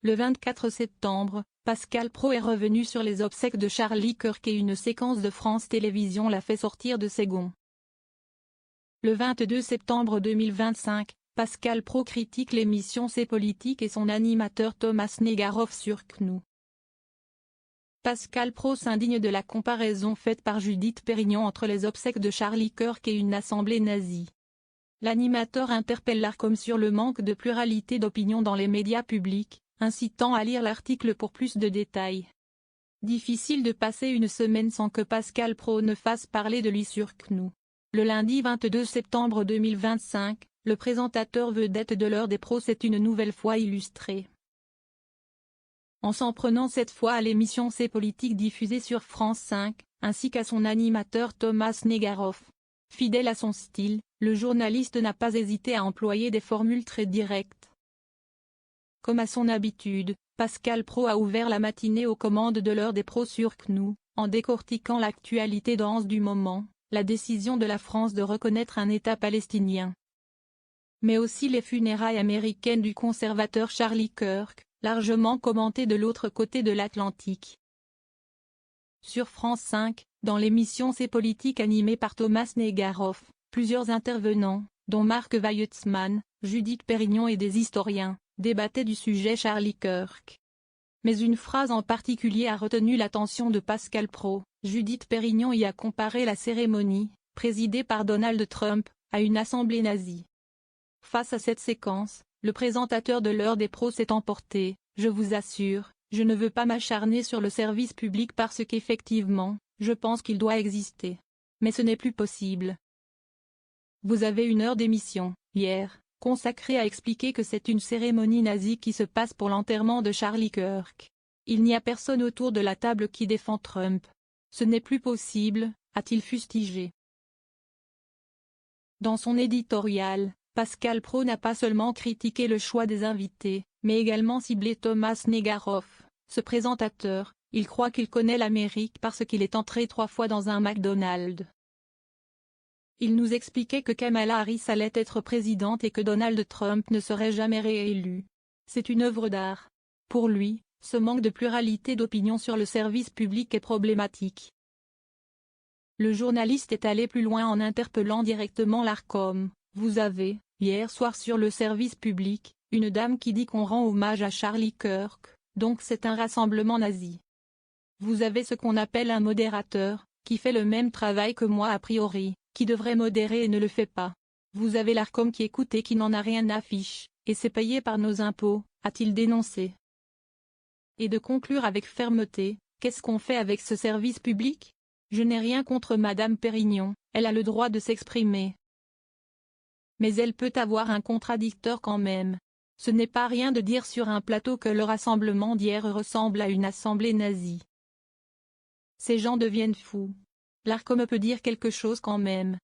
Le 24 septembre, Pascal Praud est revenu sur les obsèques de Charlie Kirk et une séquence de France Télévisions l'a fait sortir de ses gonds. Le 22 septembre 2025, Pascal Praud critique l'émission C'est Politique et son animateur Thomas Negaroff sur CNews. Pascal Praud s'indigne de la comparaison faite par Judith Perrignon entre les obsèques de Charlie Kirk et une assemblée nazie. L'animateur interpelle l'Arcom sur le manque de pluralité d'opinion dans les médias publics, incitant à lire l'article pour plus de détails. Difficile de passer une semaine sans que Pascal Praud ne fasse parler de lui sur CNews. Le lundi 22 septembre 2025, le présentateur vedette de l'heure des pros s'est une nouvelle fois illustré. En s'en prenant cette fois à l'émission C'est Politique diffusée sur France 5, ainsi qu'à son animateur Thomas Negaroff. Fidèle à son style, le journaliste n'a pas hésité à employer des formules très directes. Comme à son habitude, Pascal Praud a ouvert la matinée aux commandes de l'heure des pros sur CNews, en décortiquant l'actualité dense du moment, la décision de la France de reconnaître un État palestinien. Mais aussi les funérailles américaines du conservateur Charlie Kirk, largement commentées de l'autre côté de l'Atlantique. Sur France 5, dans l'émission C'est Politique animée par Thomas Negaroff, plusieurs intervenants, dont Marc Weitzman, Judith Perrignon et des historiens, débattaient du sujet Charlie Kirk. Mais une phrase en particulier a retenu l'attention de Pascal Praud. Judith Perrignon y a comparé la cérémonie, présidée par Donald Trump, à une assemblée nazie. Face à cette séquence, le présentateur de l'heure des pros s'est emporté. Je vous assure, je ne veux pas m'acharner sur le service public parce qu'effectivement, je pense qu'il doit exister. Mais ce n'est plus possible. Vous avez une heure d'émission, hier, consacrée à expliquer que c'est une cérémonie nazie qui se passe pour l'enterrement de Charlie Kirk. Il n'y a personne autour de la table qui défend Trump. Ce n'est plus possible, a-t-il fustigé. Dans son éditorial, Pascal Praud n'a pas seulement critiqué le choix des invités, mais également ciblé Thomas Negaroff, ce présentateur. Il croit qu'il connaît l'Amérique parce qu'il est entré 3 fois dans un McDonald's. Il nous expliquait que Kamala Harris allait être présidente et que Donald Trump ne serait jamais réélu. C'est une œuvre d'art. Pour lui, ce manque de pluralité d'opinion sur le service public est problématique. Le journaliste est allé plus loin en interpellant directement l'Arcom. Vous avez, hier soir sur le service public, une dame qui dit qu'on rend hommage à Charlie Kirk, donc c'est un rassemblement nazi. Vous avez ce qu'on appelle un modérateur, qui fait le même travail que moi a priori, qui devrait modérer et ne le fait pas. Vous avez l'Arcom qui écoute et qui n'en a rien à fiche, et c'est payé par nos impôts, a-t-il dénoncé. Et de conclure avec fermeté, qu'est-ce qu'on fait avec ce service public? Je n'ai rien contre Madame Perrignon, elle a le droit de s'exprimer. Mais elle peut avoir un contradicteur quand même. Ce n'est pas rien de dire sur un plateau que le rassemblement d'hier ressemble à une assemblée nazie. Ces gens deviennent fous. L'Arcom peut dire quelque chose quand même.